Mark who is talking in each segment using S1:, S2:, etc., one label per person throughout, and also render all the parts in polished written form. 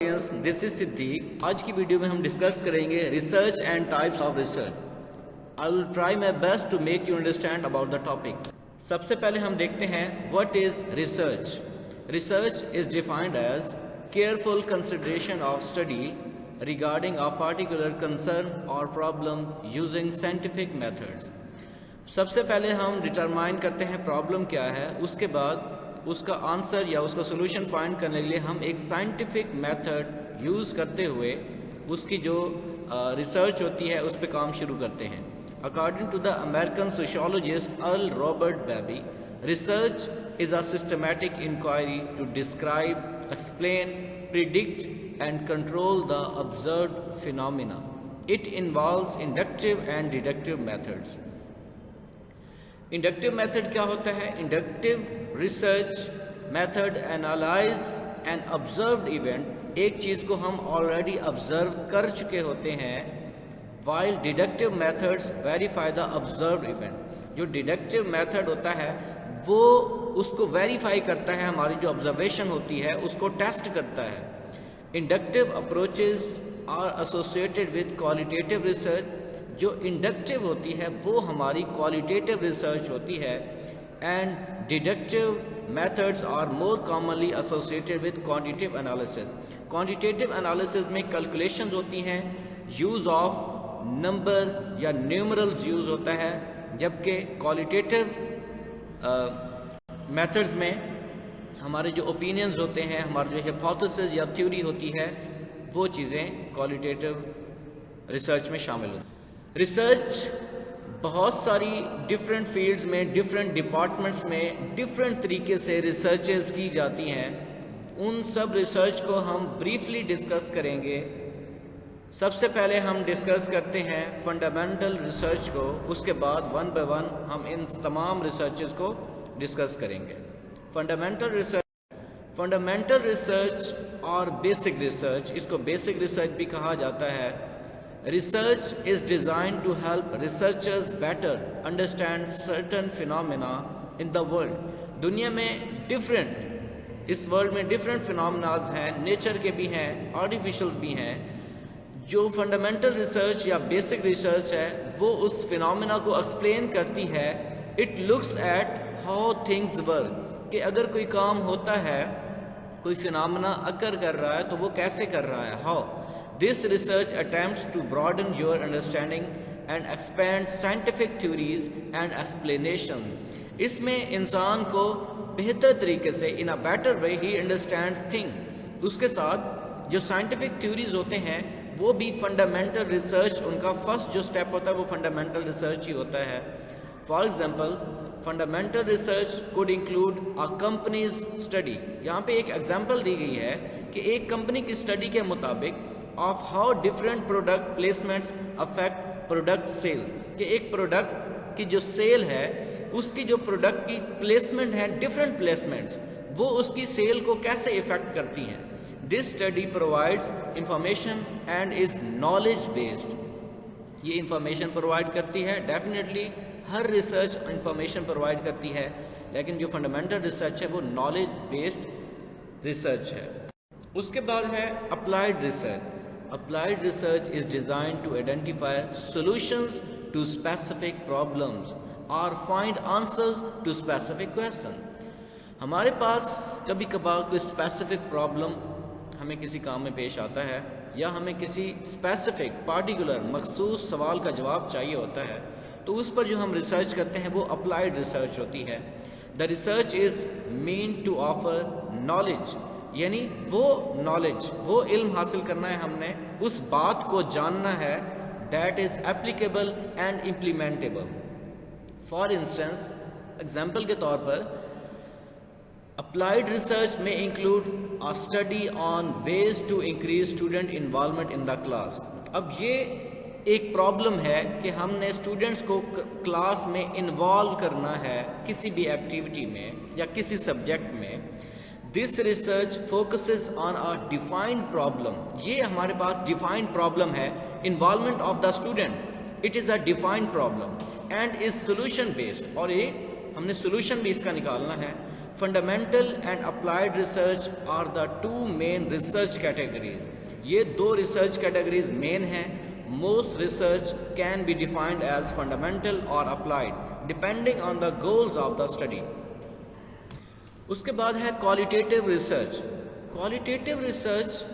S1: This is Siddique. आज की video में हम डिस्कस करेंगे research and types of research. I will try my best to make you understand about the topic. सबसे पहले हम देखते हैं what is research. Research is defined as careful consideration of study regarding a particular concern और problem using scientific methods. सबसे पहले हम determine करते हैं प्रॉब्लम क्या है, उसके बाद उसका आंसर या उसका सोल्यूशन फाइंड करने के लिए हम एक साइंटिफिक मेथड यूज़ करते हुए उसकी जो रिसर्च होती है उस पर काम शुरू करते हैं। According to the American sociologist Earl Robert Babbie, research is a systematic inquiry to describe, explain, predict and control the observed phenomena. It involves inductive and deductive methods. Inductive method क्या होता है? Inductive research method analyse an observed event, एक चीज़ को हम already observe कर चुके होते हैं, while deductive methods verify the observed event. जो डिडक्टिव मेथड होता है वो उसको वेरीफाई करता है, हमारी जो ऑब्जर्वेशन होती है उसको टेस्ट करता है। Inductive approaches are associated with qualitative research. जो इंडक्टिव होती है वो हमारी क्वालिटेटिव रिसर्च होती है, and deductive methods are more commonly associated with quantitative analysis. Quantitative analysis में कैलकुलेशंस होती हैं, यूज़ ऑफ नंबर या न्यूमरल्स यूज़ होता है, जबकि क्वालिटेटिव मेथड्स में हमारे जो ओपिनियंस होते हैं, हमारे जो हाइपोथेसिस या थ्योरी होती है, वो चीज़ें क्वालिटेटिव रिसर्च में शामिल होती हैं। रिसर्च बहुत सारी डिफरेंट फील्ड्स में, डिफरेंट डिपार्टमेंट्स में डिफरेंट तरीके से रिसर्चेस की जाती हैं। उन सब रिसर्च को हम ब्रीफली डिस्कस करेंगे। सबसे पहले हम डिस्कस करते हैं फंडामेंटल रिसर्च को, उसके बाद वन बाय वन हम इन तमाम रिसर्चेस को डिस्कस करेंगे। फंडामेंटल रिसर्च और बेसिक रिसर्च, इसको बेसिक रिसर्च भी कहा जाता है। Research is designed to help researchers better understand certain phenomena in the world. दुनिया में इस वर्ल्ड में डिफरेंट फिनोमेनाज हैं, नेचर के भी हैं, आर्टिफिशियल भी हैं। जो फंडामेंटल रिसर्च या बेसिक रिसर्च है वो उस फिनोमेना को एक्सप्लेन करती है। It looks at how things work, कि अगर कोई काम होता है, कोई फिनोमेना अकर कर रहा है तो वो कैसे कर रहा है, how. This research attempts to broaden your understanding and expand scientific theories and explanation. इसमें इंसान को बेहतर तरीके से in a better way he understands thing। उसके साथ जो scientific theories होते हैं वो भी fundamental research, उनका फर्स्ट जो स्टेप होता है वो fundamental research ही होता है। For example, fundamental research could include a company's study। यहाँ पे एक एग्जाम्पल दी गई है कि एक कंपनी की स्टडी के मुताबिक of how different product placements affect product sale, कि एक प्रोडक्ट की जो सेल है उसकी जो प्रोडक्ट की प्लेसमेंट है, डिफरेंट प्लेसमेंट्स, वो उसकी सेल को कैसे इफेक्ट करती हैं। This study provides information and is knowledge based. ये इंफॉर्मेशन प्रोवाइड करती है, डेफिनेटली हर रिसर्च इंफॉर्मेशन प्रोवाइड करती है, लेकिन जो फंडामेंटल रिसर्च है वो नॉलेज बेस्ड रिसर्च है। उसके बाद है applied research. Applied research is designed to identify solutions to specific problems or find answers to specific questions। हमारे पास कभी कभार कोई स्पेसिफिक प्रॉब्लम हमें किसी काम में पेश आता है, या हमें किसी स्पेसिफिक पार्टिकुलर मखसूस सवाल का जवाब चाहिए होता है, तो उस पर जो हम रिसर्च करते हैं वो अप्लाइड रिसर्च होती है। The research is mean to offer knowledge, यानी वो नॉलेज, वो इल्म हासिल करना है हमने, उस बात को जानना है that is applicable and implementable. For instance, example के तौर पर अप्लाइड रिसर्च में include a study on ways to increase student involvement in the class. अब ये एक प्रॉब्लम है कि हमने स्टूडेंट्स को क्लास में इन्वॉल्व करना है किसी भी एक्टिविटी में या किसी सब्जेक्ट में। This research focuses on a defined problem. ये हमारे पास डिफाइंड प्रॉब्लम है, involvement of the student, it is a defined problem and is solution based, और ये हमने सोल्यूशन भी इसका निकालना है। Fundamental and applied research are the two main research categories. ये दो रिसर्च कैटेगरीज मेन हैं। Most research can be defined as fundamental और applied depending on the goals of the study. उसके बाद है qualitative research. Qualitative research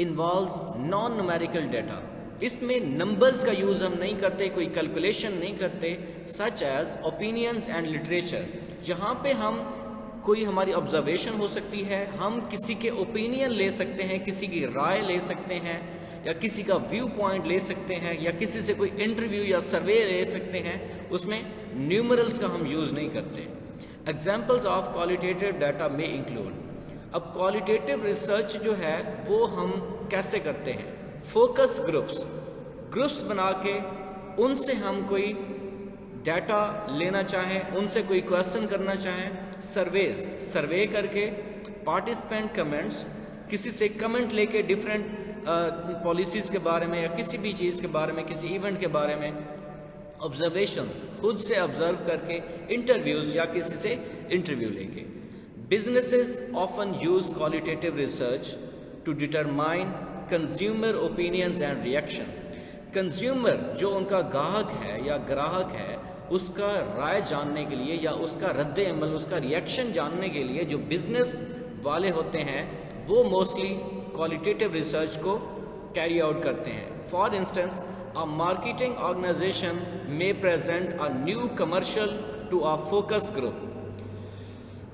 S1: involves non numerical data. इसमें numbers का use हम नहीं करते, कोई कैलकुलेशन नहीं करते, such as opinions and literature. जहाँ पे हम कोई हमारी ऑब्जर्वेशन हो सकती है, हम किसी के ओपिनियन ले सकते हैं, किसी की राय ले सकते हैं, या किसी का व्यू पॉइंट ले सकते हैं, या किसी से कोई इंटरव्यू या सर्वे ले सकते हैं, उसमें न्यूमरल्स का हम यूज़ नहीं करते। एग्जाम्पल्स ऑफ क्वालिटेटिव डाटा में इंक्लूड। अब क्वालिटेटिव रिसर्च जो है वो हम कैसे करते हैं? फोकस ग्रुप्स बना के उनसे हम कोई डाटा लेना चाहें, उनसे कोई क्वेश्चन करना चाहें, सर्वे करके, पार्टिसिपेंट कमेंट्स, किसी से कमेंट लेके डिफरेंट पॉलिसीज़ के बारे में या किसी भी चीज़ के बारे में, किसी इवेंट के बारे में, ऑब्जर्वेशन खुद से ऑब्जर्व करके, इंटरव्यूज़ या किसी से इंटरव्यू लेके। Businesses often use qualitative research to determine consumer opinions and reaction. Consumer जो उनका गाहक है या ग्राहक है, उसका राय जानने के लिए या उसका रद्द अमल, उसका रिएक्शन जानने के लिए जो बिजनेस वाले होते हैं वो मोस्टली क्वालिटेटिव रिसर्च को कैरी आउट करते हैं। For instance, a marketing organization may present a new commercial to a focus group.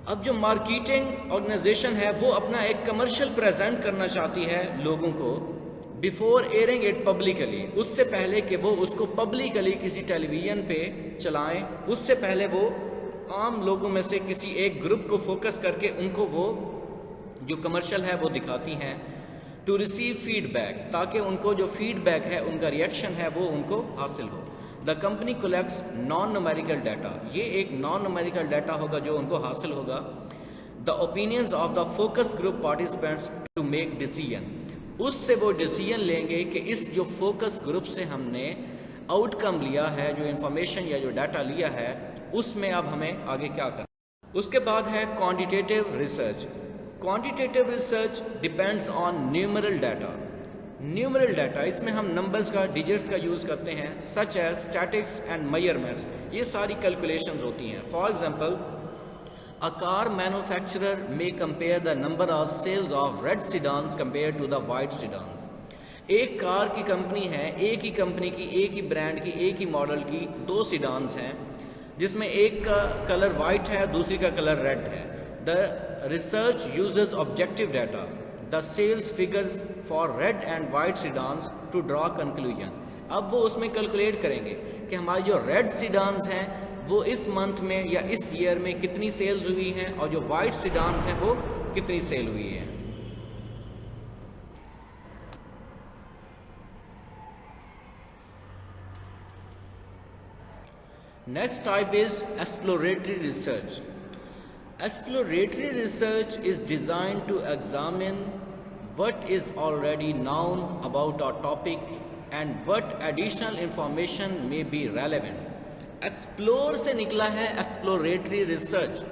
S1: अब जो मार्केटिंग ऑर्गेनाइजेशन है वो अपना एक कमर्शियल प्रेजेंट करना चाहती है लोगों को, बिफोर एयरिंग इट पब्लिकली, उससे पहले कि वो उसको पब्लिकली किसी टेलीविज़न पे चलाएं, उससे पहले वो आम लोगों में से किसी एक ग्रुप को फोकस करके उनको वो जो कमर्शियल है वो दिखाती हैं, टू रिसीव फीडबैक, ताकि उनको जो फीडबैक है, उनका रिएक्शन है, वो उनको हासिल हो। The company collects non numerical data. ये एक नॉन न्यूमेरिकल डाटा होगा जो उनको हासिल होगा। The opinions of the focus group participants to make decision. उससे वो डिसीजन लेंगे कि इस जो फोकस ग्रुप से हमने आउटकम लिया है, जो इंफॉर्मेशन या जो डाटा लिया है, उसमें अब हमें आगे क्या करना। उसके बाद है quantitative research. Quantitative research depends on numeral data. Numeral data, इसमें हम नंबर्स का, डिजिट्स का यूज़ करते हैं, such as statistics and measurements. ये सारी कैलकुलेशंस होती हैं। For example, a car manufacturer may compare the number of sales of red sedans compared to the white sedans. एक कार की कंपनी है, एक ही कंपनी की, एक ही ब्रांड की, एक ही मॉडल की दो सीडान्स हैं, जिसमें एक का कलर वाइट है, दूसरी का कलर रेड है। The research uses objective data, the sales figures for red and white sedans to draw conclusion. अब वो उसमें कैलकुलेट करेंगे कि हमारी जो रेड सीडान्स हैं वो इस मंथ में या इस ईयर में कितनी सेल्स हुई हैं, और जो वाइट सीडान्स हैं वो कितनी सेल हुई है। Next type is exploratory research. Exploratory research is designed to examine what is already known about a topic and what additional information may be relevant. Explore से निकला है exploratory research.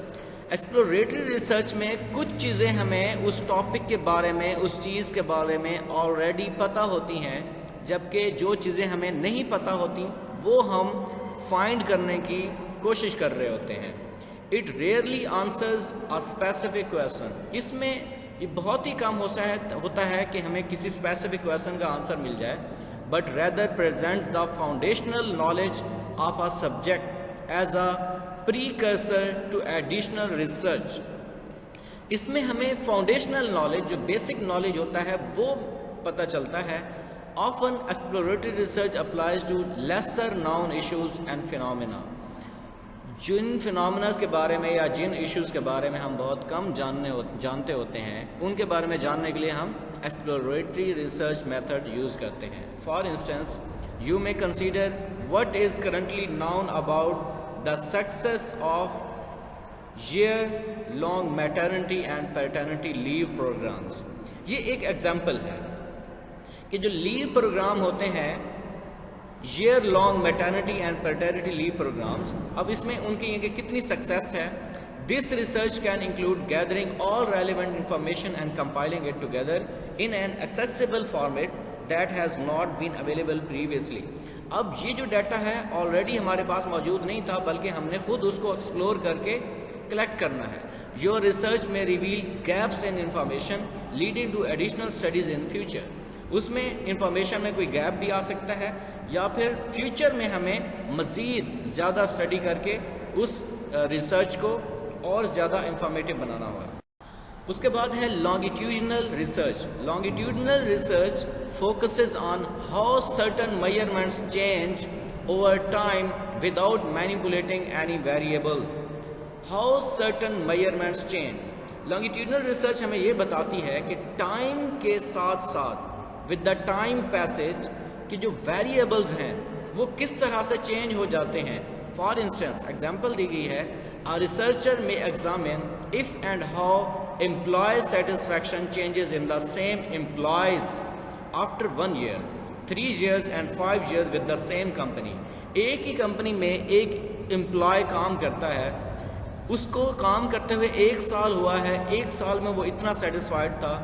S1: Exploratory research में कुछ चीज़ें हमें उस टॉपिक के बारे में, उस चीज़ के बारे में already पता होती हैं, जबकि जो चीज़ें हमें नहीं पता होती वो हम फाइंड करने की कोशिश कर रहे होते हैं। It rarely answers a specific question. इसमें ये बहुत ही कम होता है कि हमें किसी स्पेसिफिक क्वेश्चन का आंसर मिल जाए, but rather presents the foundational knowledge of a subject as a precursor to additional research. इसमें हमें फाउंडेशनल नॉलेज, जो बेसिक नॉलेज होता है, वो पता चलता है। Often exploratory research applies to lesser known issues and phenomena. जिन फिनोमेनास के बारे में या जिन इश्यूज़ के बारे में हम बहुत कम जानते होते हैं, उनके बारे में जानने के लिए हम एक्सप्लोरेटरी रिसर्च मेथड यूज़ करते हैं। For instance, you may consider what is currently known about the success of year long maternity and paternity leave programs. ये एक एग्जाम्पल है कि जो लीव प्रोग्राम होते हैं, year long maternity and paternity leave programs, अब इसमें उनकी ये कितनी सक्सेस है, This research can include gathering all relevant information and compiling it together in an accessible format that has not been available previously. अब ये जो डाटा है ऑलरेडी हमारे पास मौजूद नहीं था, बल्कि हमने खुद उसको एक्सप्लोर करके कलेक्ट करना है. Your research may reveal gaps in information leading to additional studies in future. उसमें इंफॉर्मेशन में कोई गैप भी आ सकता है या फिर फ्यूचर में हमें मज़ीद ज़्यादा स्टडी करके उस रिसर्च को और ज़्यादा इंफॉर्मेटिव बनाना होगा. उसके बाद है longitudinal research. Longitudinal research focuses on how certain measurements change over time without manipulating any variables. How certain measurements change. Longitudinal research हमें ये बताती है कि टाइम के साथ साथ विद द टाइम पैसेज कि जो वेरिएबल्स हैं वो किस तरह से चेंज हो जाते हैं. फॉर इंस्टेंस एग्जाम्पल दी गई है, a researcher may examine if and how employee satisfaction changes in the same employees after 1 year, 3 years and 5 years with the same company. एक ही कंपनी में एक एम्प्लॉय काम करता है, उसको काम करते हुए 1 साल हुआ है, 1 साल में वो इतना सेटिस्फाइड था,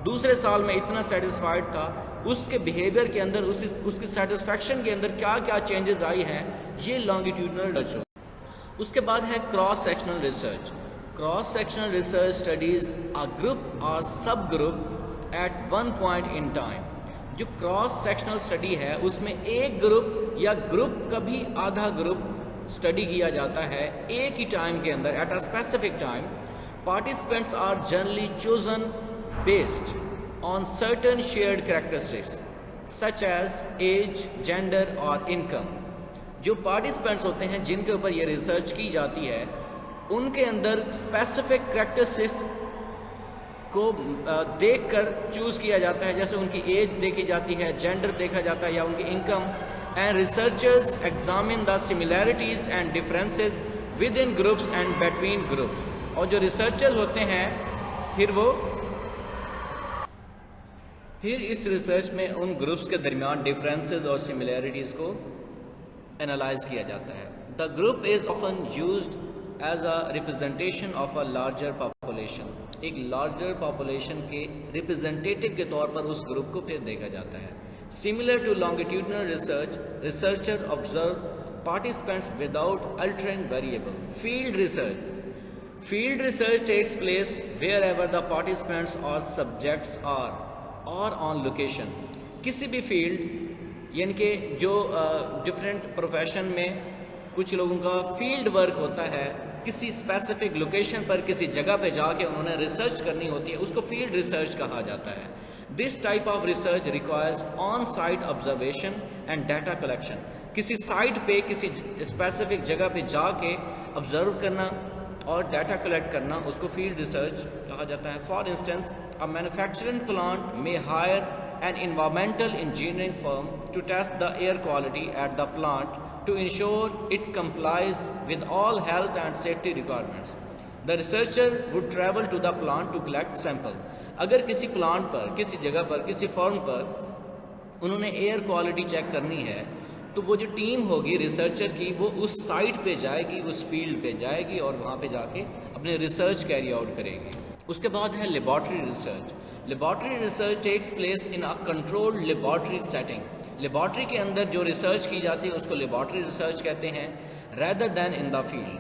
S1: दूसरे साल में इतना सेटिस्फाइड था, उसके बिहेवियर के अंदर उसकी सेटिस्फैक्शन के अंदर क्या क्या चेंजेस आई हैं, ये लॉन्गिट्यूडनल रिसर्च हो. उसके बाद है cross sectional research. Cross sectional research studies a group or subgroup at one point in time. जो क्रॉस सेक्शनल स्टडी है उसमें एक ग्रुप या ग्रुप का भी आधा ग्रुप स्टडी किया जाता है एक ही टाइम के अंदर at a specific time. Participants are generally chosen based on certain shared characteristics such as age, gender or income. जो पार्टिसिपेंट्स होते हैं जिनके ऊपर ये रिसर्च की जाती है उनके अंदर स्पेसिफिक कैरेक्टरिस्टिक्स को देखकर चूज़ किया जाता है, जैसे उनकी एज देखी जाती है, जेंडर देखा जाता है या उनकी income. And researchers examine the similarities and differences with in groups and between groups. और जो रिसर्चर्स होते हैं फिर इस रिसर्च में उन ग्रुप्स के दरमियान डिफरेंसेस और सिमिलैरिटीज़ को एनालाइज किया जाता है. The group is often used as a representation of a larger population. एक लार्जर पॉपुलेशन के रिप्रेजेंटेटिव के तौर पर उस ग्रुप को फिर देखा जाता है. Similar to longitudinal research, researcher observe participants without altering variable. Field research. Field research takes place wherever the participants or subjects are or on location. किसी भी फील्ड यानी कि जो डिफरेंट प्रोफेशन में कुछ लोगों का फील्ड वर्क होता है, किसी स्पेसिफिक लोकेशन पर किसी जगह पे जाके उन्होंने रिसर्च करनी होती है, उसको फील्ड रिसर्च कहा जाता है. This type of research requires on site observation and data collection. किसी साइट पे किसी स्पेसिफिक जगह पे जाके ऑब्जर्व करना और डाटा कलेक्ट करना, उसको फील्ड रिसर्च कहा जाता है. For instance a manufacturing plant में higher an environmental engineering firm to test the air quality at the plant to ensure it complies with all health and safety requirements. The researcher would travel to the plant to collect sample. अगर किसी plant पर, किसी जगह पर, किसी firm पर उन्होंने air quality check करनी है तो वो जो टीम होगी रिसर्चर की वो उस साइट पे जाएगी, उस फील्ड पे जाएगी और वहाँ पे जाके अपने रिसर्च कैरी आउट करेगी. उसके बाद है laboratory research. Laboratory research takes place in a controlled laboratory setting. Laboratory के अंदर जो रिसर्च की जाती है उसको लेबॉर्ट्री रिसर्च कहते हैं, rather than in the field.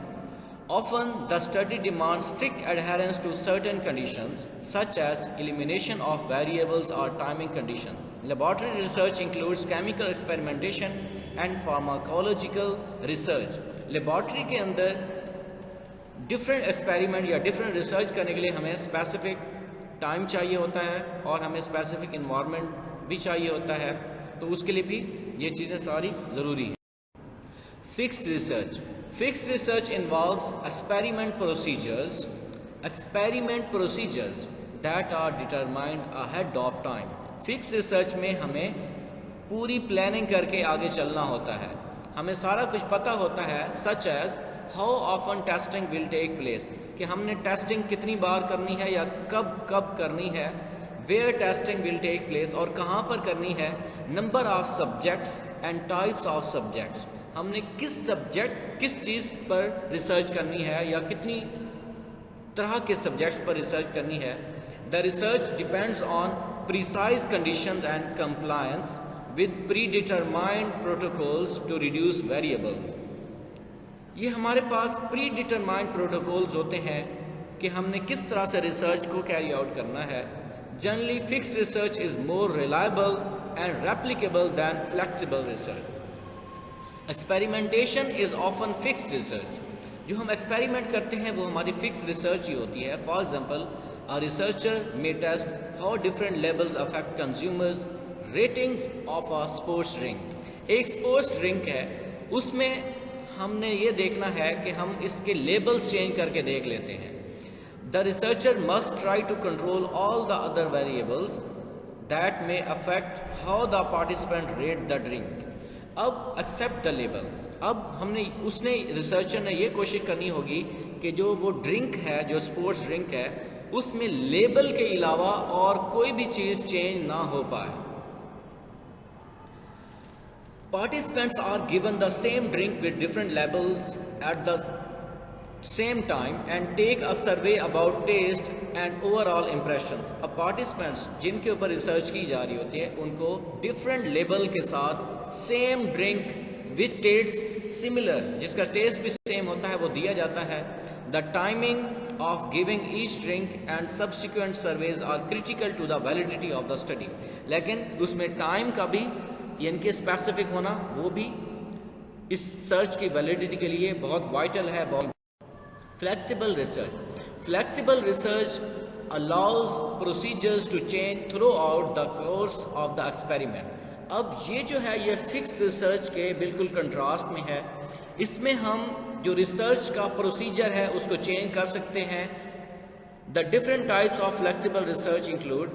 S1: Often the study demands strict adherence to certain conditions such as elimination of variables or timing condition. Laboratory research includes chemical experimentation and pharmacological research. Laboratory के अंदर different experiment या different research करने के लिए हमें specific time चाहिए होता है और हमें स्पेसिफिक इन्वायरमेंट भी चाहिए होता है, तो उसके लिए भी ये चीज़ें सारी ज़रूरी हैं. Fixed research. Fixed research involves experiment procedures that are determined ahead of time. Fix research में हमें पूरी प्लानिंग करके आगे चलना होता है, हमें सारा कुछ पता होता है. Such as how often testing will take place, कि हमने टेस्टिंग कितनी बार करनी है या कब कब करनी है. Where testing will take place, और कहाँ पर करनी है. Number of subjects and types of subjects, हमने किस सब्जेक्ट किस चीज़ पर रिसर्च करनी है या कितनी तरह के सब्जेक्ट्स पर रिसर्च करनी है। The research depends on precise conditions and compliance with predetermined protocols to reduce variables. ये हमारे पास प्री डिटरमाइंड प्रोटोकॉल्स होते हैं कि हमने किस तरह से रिसर्च को कैरी आउट करना है। Generally fixed research is more reliable and replicable than flexible research. Experimentation is often fixed research. जो हम एक्सपेरिमेंट करते हैं वो हमारी फिक्स रिसर्च ही होती है। For example, a researcher may test how different levels affect consumers ratings of a sports drink. एक स्पोर्ट्स ड्रिंक है, उसमें हमने ये देखना है कि हम इसके लेबल्स चेंज करके देख लेते हैं। The researcher must try to control all the other variables that may affect how the participant rate the drink. अब एक्सेप्ट द लेबल। अब रिसर्चर ने ये कोशिश करनी होगी कि जो वो ड्रिंक है, जो स्पोर्ट्स ड्रिंक है, उसमें लेबल के अलावा और कोई भी चीज़ चेंज ना हो पाए। Participants are given the same drink with different labels at the same time and take a survey about taste and overall impressions. अब participants जिनके ऊपर रिसर्च की जा रही होती है उनको different label के साथ same drink which tastes similar, जिसका टेस्ट भी सेम होता है, वो दिया जाता है। The timing of giving each drink and subsequent surveys are critical to the validity of the study. लेकिन उसमें टाइम का भी यानी कि स्पेसिफिक होना वो भी इस सर्च की वैलिडिटी के लिए बहुत वाइटल है। Flexible research allows procedures to change throughout the course of the experiment. अब ये जो है ये फिक्स रिसर्च के बिल्कुल कंट्रास्ट में है। इसमें हम जो रिसर्च का प्रोसीजर है उसको चेंज कर सकते हैं। The different types of flexible research include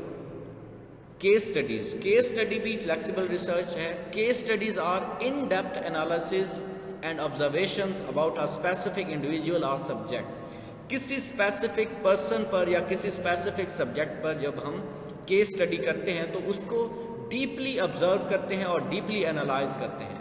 S1: case studies. Case study भी फ्लेक्सिबल रिसर्च है। Case studies are in depth analysis and observations about a specific individual or subject. किसी स्पेसिफिक पर्सन पर या किसी स्पेसिफिक सब्जेक्ट पर जब हम case study करते हैं तो उसको डीपली ऑब्जर्व करते हैं और डीपली एनालाइज करते हैं।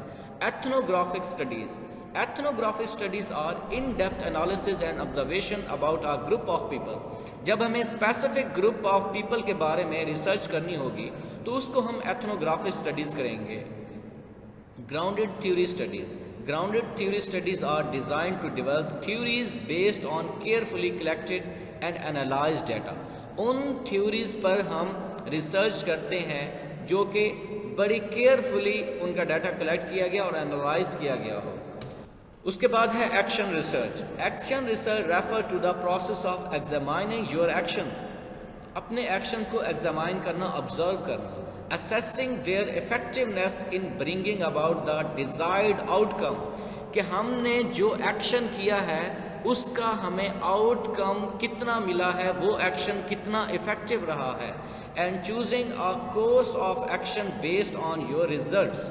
S1: Ethnographic studies are in depth analysis and observation about a group of people. जब हमें स्पेसिफिक ग्रुप ऑफ पीपल के बारे में रिसर्च करनी होगी तो उसको हम एथनोग्राफिक स्टडीज करेंगे। Grounded theory studies are design to develop theories based on carefully collected and analysed data. उन थ्योरीज पर हम रिसर्च करते हैं जो कि बड़ी केयरफुली उनका डाटा कलेक्ट किया गया और एनालाइज किया गया हो। उसके बाद है action research refer to the process of examining your action. अपने एक्शन को एग्जामाइन करना, ऑब्जर्व करना। Assessing their effectiveness in bringing about the desired outcome, कि हमने जो एक्शन किया है उसका हमें आउटकम कितना मिला है, वो एक्शन कितना इफेक्टिव रहा है। And choosing a course of action based on your results.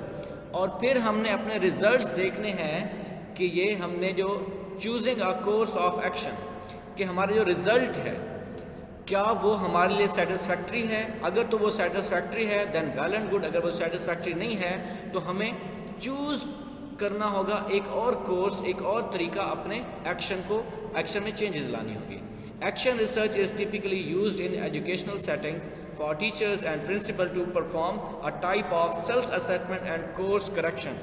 S1: और फिर हमने अपने रिजल्ट्स देखने हैं कि ये हमने जो choosing a course of action, कि हमारा जो रिजल्ट है क्या वो हमारे लिए सेटिस्फैक्ट्री है। अगर तो वो सेटिस्फैक्ट्री है देन वेल एंड गुड। अगर वो सेटिस्फैक्ट्री नहीं है तो हमें चूज करना होगा एक और कोर्स, एक और तरीका अपने एक्शन में चेंजेस लानी होगी। Action research is typically used in educational setting for teachers and principal to perform a type of self assessment and course correction.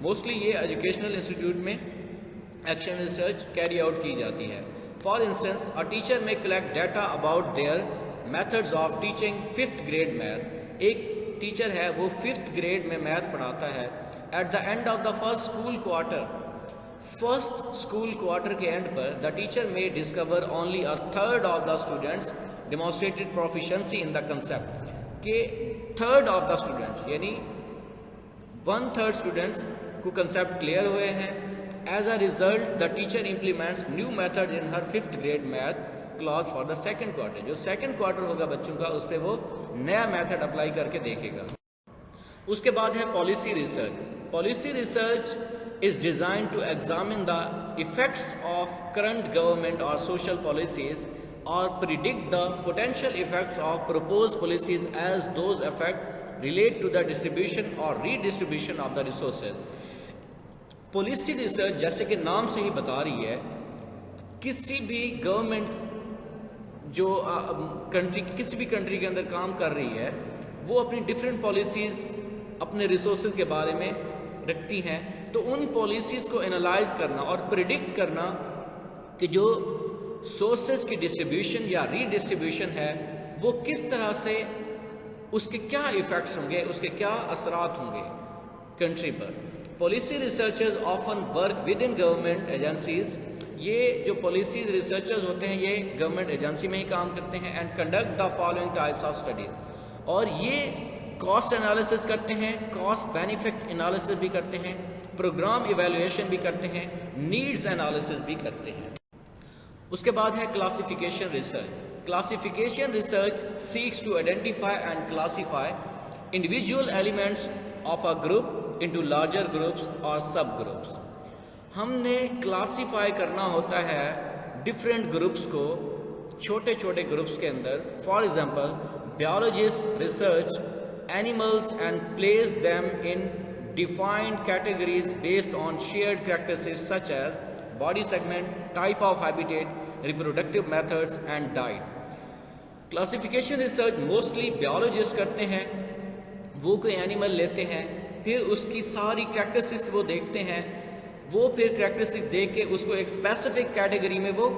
S1: Mostly ये एजुकेशनल इंस्टीट्यूट में एक्शन रिसर्च कैरी आउट की जाती है। For instance, a teacher may collect data about their methods of teaching 5th grade math. एक teacher है वो 5th grade में math पढ़ाता है। At the end of the first school quarter के एंड पर the teacher may discover only a third of the students demonstrated proficiency in the concept. के third of the students यानी 1/3 students को concept clear हुए हैं। As a result the teacher implements new method in her 5th grade math class for the second quarter. जो second quarter होगा बच्चों का, उस पर वो नया मेथड अप्लाई करके देखेगा। उसके बाद है policy research is design to examine the effects of current government और सोशल पॉलिसीज और predict the potential effects of proposed policies as those effect relate to the distribution और redistribution of the resources. Policy research जैसे कि नाम से ही बता रही है, किसी भी गवर्नमेंट जो कंट्री, किसी भी कंट्री के अंदर काम कर रही है, वो अपनी डिफरेंट पॉलिसीज़ अपने रिसोर्सेज के बारे में रखती हैं। तो उन पॉलिसीज़ को एनालाइज करना और प्रिडिक्ट करना कि जो सोर्सेज की डिस्ट्रीब्यूशन या रीडिस्ट्रीब्यूशन है वो किस तरह से, उसके क्या इफ़ेक्ट्स होंगे, उसके क्या असरात होंगे कंट्री पर। Policy researchers often work with in government agencies. ये जो पॉलिसी रिसर्चर्स होते हैं ये गवर्नमेंट एजेंसी में ही काम करते हैं। And conduct the following types of study, और ये कॉस्ट एनालिसिस करते हैं, कॉस्ट बेनिफिट एनालिसिस भी करते हैं, प्रोग्राम इवेल्युएशन भी करते हैं, नीड्स एनालिसिस भी करते हैं। उसके बाद है classification research. Classification research seeks to identify and classify individual elements of a group into larger groups or सब ग्रुप्स। हमने क्लासीफाई करना होता है डिफरेंट ग्रुप्स को छोटे छोटे ग्रुप्स के अंदर। For example, biologists research animals and place them in defined categories based on shared characteristics such as body segment, type of habitat, reproductive methods and diet. Classification research mostly biologists करते हैं। वो कोई animal लेते हैं, फिर उसकी सारी characteristics वो देखते हैं, वो फिर कैरेक्टरिस्टिक्स देख के उसको एक स्पेसिफिक कैटेगरी में वो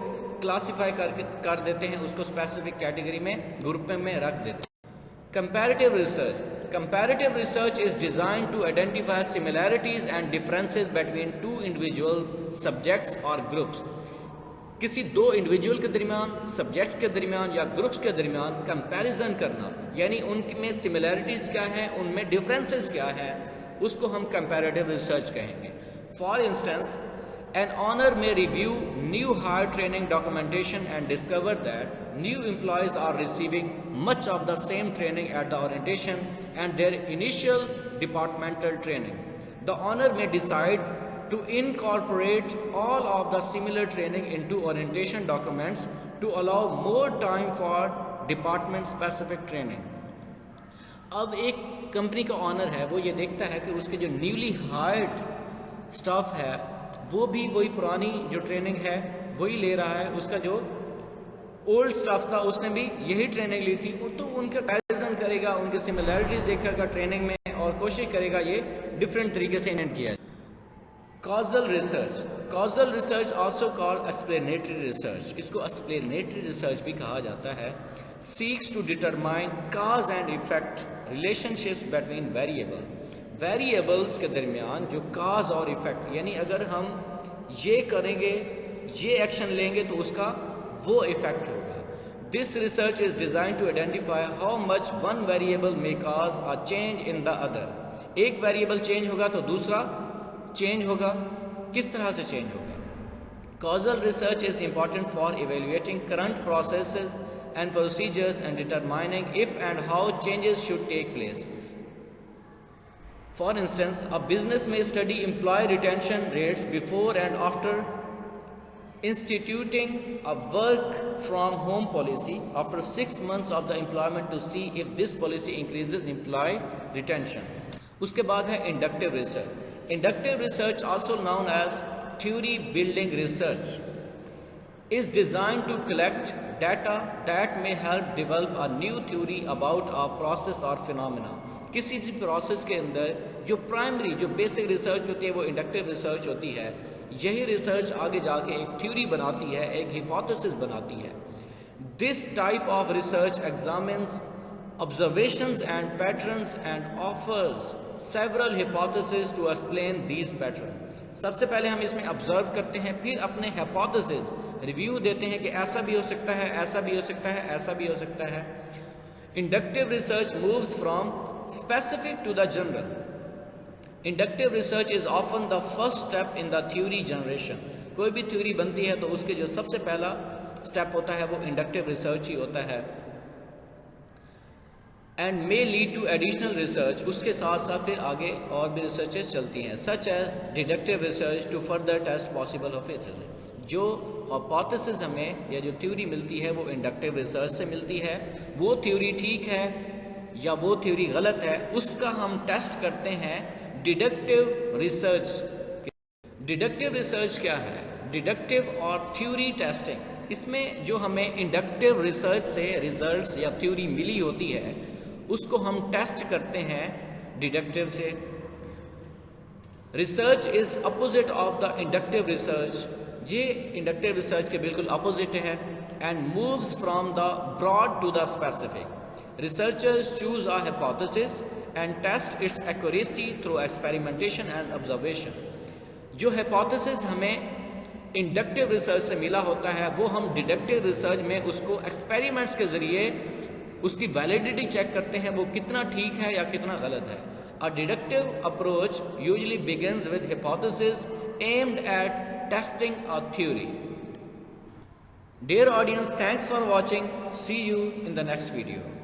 S1: क्लासीफाई कर देते हैं, उसको स्पेसिफिक कैटेगरी में, ग्रुप में रख देते हैं। Comparative research. Comparative research is design to identify similarities and differences between two individual subjects or groups. किसी दो इंडिविजुअल के दरमियान, सब्जेक्ट्स के दरमियान या ग्रुप्स के दरमियान कंपैरिजन करना, यानी उनमें सिमिलैरिटीज क्या हैं, उनमें डिफरेंसेस क्या हैं, उसको हम कंपैरेटिव रिसर्च कहेंगे। For instance, an owner may review new hire training documentation and discover that new employees are receiving much of the same training at the orientation and their initial departmental training. The owner may decide to incorporate all of the similar training into orientation documents to allow more time for department specific training. अब एक company का honour है, वो ये देखता है कि उसके जो न्यूली हायर्ड स्टाफ है वो भी वही पुरानी जो ट्रेनिंग है वही ले रहा है, उसका जो ओल्ड स्टाफ था उसने भी यही ट्रेनिंग ली थी, तो उनका कंपैरिजन करेगा, उनके सिमिलैरिटीज देखेगा ट्रेनिंग में और कोशिश करेगा ये डिफरेंट तरीके से इन्हेंट किया। Causal research. Causal research also called explanatory research, इसको एक्सप्लेनेटरी रिसर्च भी कहा जाता है। Seeks to determine cause and effect relationships between variable. Variables के दरमियान जो काज और इफेक्ट, यानी अगर हम ये करेंगे, ये एक्शन लेंगे तो उसका वो इफेक्ट होगा। This research is design to identify how much one variable may cause a change in the other. एक वेरिएबल चेंज होगा तो दूसरा चेंज होगा, किस तरह से चेंज होगा। Causal research is important for evaluating current processes and procedures and determining if and how changes should take place. For instance, a business may study employee retention rates before and after instituting a work from home policy after 6 months of the employment to see if this policy increases employee retention. उसके बाद है inductive research. Inductive research, also known as theory building research, is designed to collect data that may help develop a new theory about a process or phenomena. किसी भी process के अंदर जो primary, जो basic research होती है वो inductive research होती है। यही रिसर्च आगे जाके एक थ्योरी बनाती है, एक हिपोथेसिस बनाती है। This type of research examines observations and patterns and offers several hypothesis to explain these pattern. सबसे पहले हम इसमें ऑब्जर्व करते हैं, फिर अपने हिपोथेसिस रिव्यू देते हैं कि ऐसा भी हो सकता है, ऐसा भी हो सकता है, ऐसा भी हो सकता है। Inductive research moves from specific to the general. Inductive research is often the first step in the theory generation. कोई भी थ्योरी बनती है तो उसके जो सबसे पहला स्टेप होता है वो इंडक्टिव रिसर्च ही होता है। And may lead to additional research, उसके साथ साथ फिर आगे और भी रिसर्चेस चलती हैं, such as deductive research to further test possible hypothesis. जो हाइपोथेसिस हमें या जो थ्योरी मिलती है वो इंडक्टिव रिसर्च से मिलती है। वो थ्योरी ठीक है या वो थ्योरी गलत है उसका हम टेस्ट करते हैं डिडक्टिव रिसर्च। डिडक्टिव रिसर्च क्या है? डिडक्टिव और थ्योरी टेस्टिंग, इसमें जो हमें इंडक्टिव रिसर्च से रिजल्ट्स या थ्योरी मिली होती है उसको हम टेस्ट करते हैं डिडक्टिव से। Research is opposite of the inductive research, ये इंडक्टिव रिसर्च के बिल्कुल अपोजिट है। And moves from the broad to the specific. Researchers choose a hypothesis and test its accuracy through experimentation and observation. जो hypothesis हमें inductive research से मिला होता है वो हम डिडक्टिव रिसर्च में उसको एक्सपेरिमेंट्स के जरिए उसकी वैलिडिटी चेक करते हैं, वो कितना ठीक है या कितना गलत है। A deductive approach usually begins with hypothesis aimed at testing a theory. Dear audience, thanks for watching. See you in the next video.